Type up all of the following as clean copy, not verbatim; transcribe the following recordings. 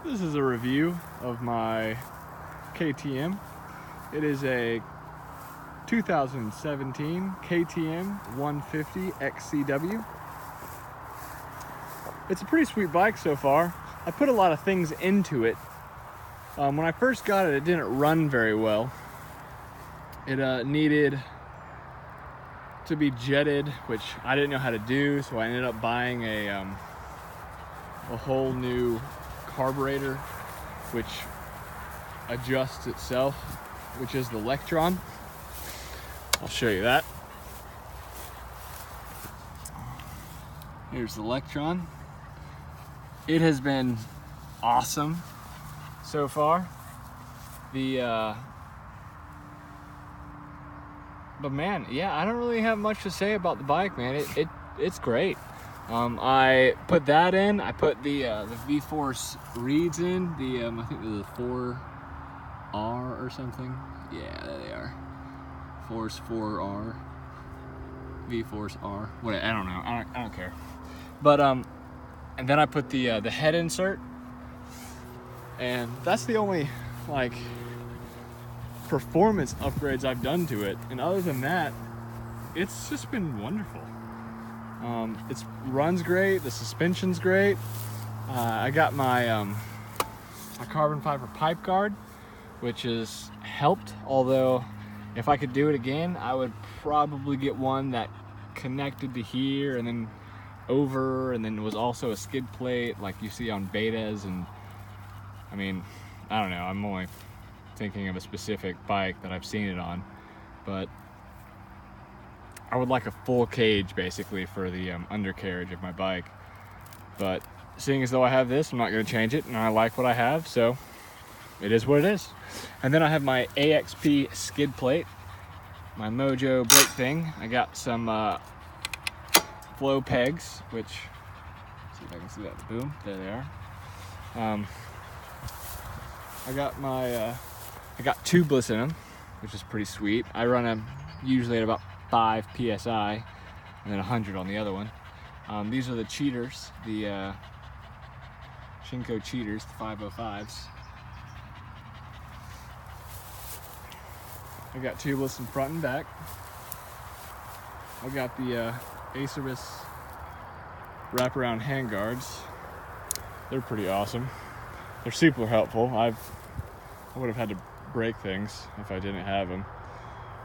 This is a review of my KTM. It is a 2017 KTM 150 XCW. It's a pretty sweet bike so far. I put a lot of things into it. When I first got it, it didn't run very well. It needed to be jetted, which I didn't know how to do, so I ended up buying a whole new carburetor which adjusts itself, which is the Lectron. I'll show you that. Here's the Lectron. It has been awesome so far. But man, yeah, I don't really have much to say about the bike, man. It's great. I put that in. I put the V-Force reeds in. I think the 4R or something. Yeah, there they are. Force 4R, V-Force R. What? I don't know. I don't care. But and then I put the head insert, and that's the only like performance upgrades I've done to it. And other than that, it's just been wonderful. It runs great. The suspension's great. I got my my carbon fiber pipe guard, which has helped. Although, if I could do it again, I would probably get one that connected to here and then over, and then was also a skid plate like you see on Betas. And I mean, I don't know. I'm only thinking of a specific bike that I've seen it on, but I would like a full cage basically for the undercarriage of my bike. But seeing as though I have this, I'm not going to change it, and I like what I have, so it is what it is. And then I have my AXP skid plate, my Mojo brake thing. I got some flow pegs, which, see if I can see that. Boom, there they are. I got tubeless in them, which is pretty sweet. I run them usually at about 5 psi, and then 100 on the other one. These are the cheaters, the Shinko cheaters, the 505s. I got tubeless in front and back. I got the Acerus wraparound handguards. They're pretty awesome. They're super helpful. I would have had to break things if I didn't have them.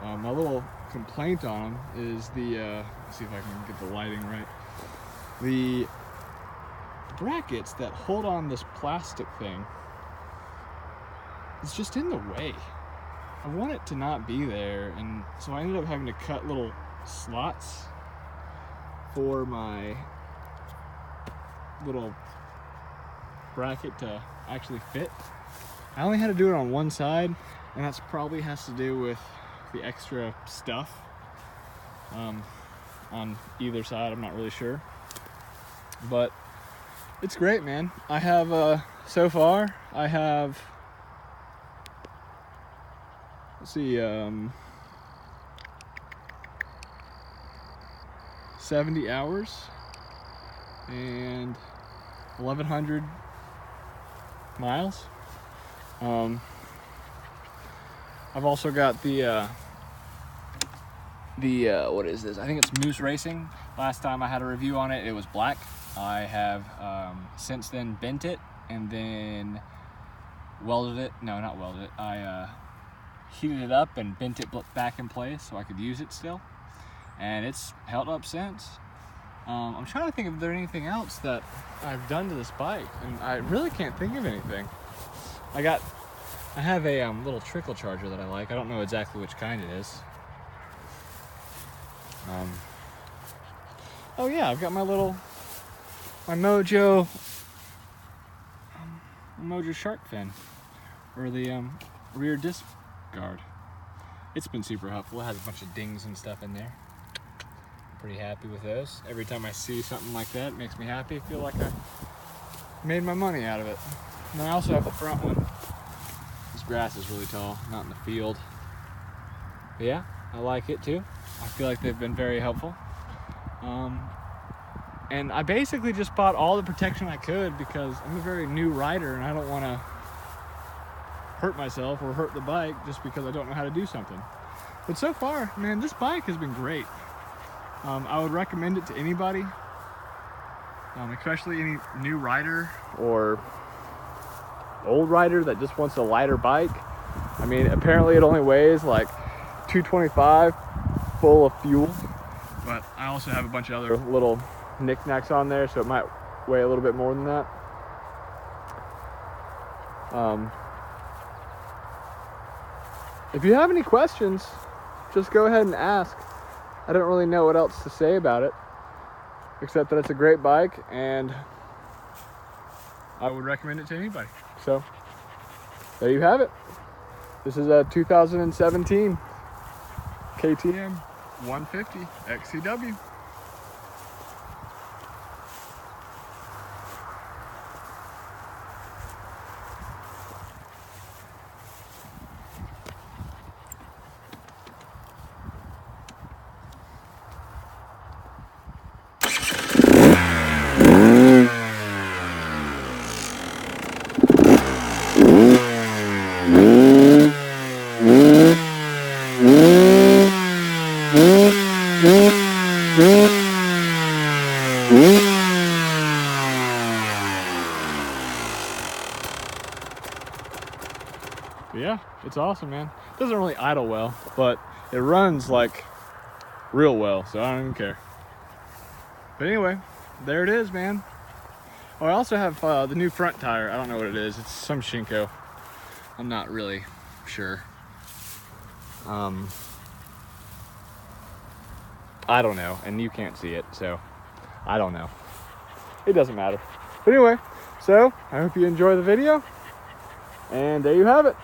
My little complaint on them is let's see if I can get the lighting right. The brackets that hold on this plastic thing is just in the way. I want it to not be there, and so I ended up having to cut little slots for my little bracket to actually fit. I only had to do it on one side, and that's probably has to do with the extra stuff on either side. I'm not really sure, but it's great, man. I have so far I have, let's see, 70 hours and 1,100 miles. I've also got the what is this? I think it's Moose Racing. Last time I had a review on it, it was black. I have since then bent it and then welded it. No, not welded it. I heated it up and bent it back in place so I could use it still, and it's held up since. I'm trying to think if there's anything else that I've done to this bike, and I really can't think of anything. I have a little trickle charger that I like. I don't know exactly which kind it is. Oh yeah, I've got my Mojo shark fin, or the rear disc guard. It's been super helpful. It has a bunch of dings and stuff in there. I'm pretty happy with those. Every time I see something like that, it makes me happy. I feel like I made my money out of it. And I also have the front one. This grass is really tall, not in the field. But yeah, I like it too. I feel like they've been very helpful. And I basically just bought all the protection I could because I'm a very new rider and I don't want to hurt myself or hurt the bike just because I don't know how to do something. But so far, man, this bike has been great. I would recommend it to anybody, especially any new rider or old rider that just wants a lighter bike. I mean, apparently it only weighs like 225 full of fuel, but I also have a bunch of other little knickknacks on there, so it might weigh a little bit more than that. If you have any questions, just go ahead and ask. I don't really know what else to say about it, except that it's a great bike and I would recommend it to anybody. So there you have it. This is a 2017 KTM 150 XCW. Yeah, it's awesome, man. It doesn't really idle well, but it runs like real well, so I don't even care. But anyway, there it is, man. Oh, I also have the new front tire. I don't know what it is. It's some Shinko. I'm not really sure. I don't know, and you can't see it, so I don't know. It doesn't matter. But anyway, so I hope you enjoy the video, and there you have it.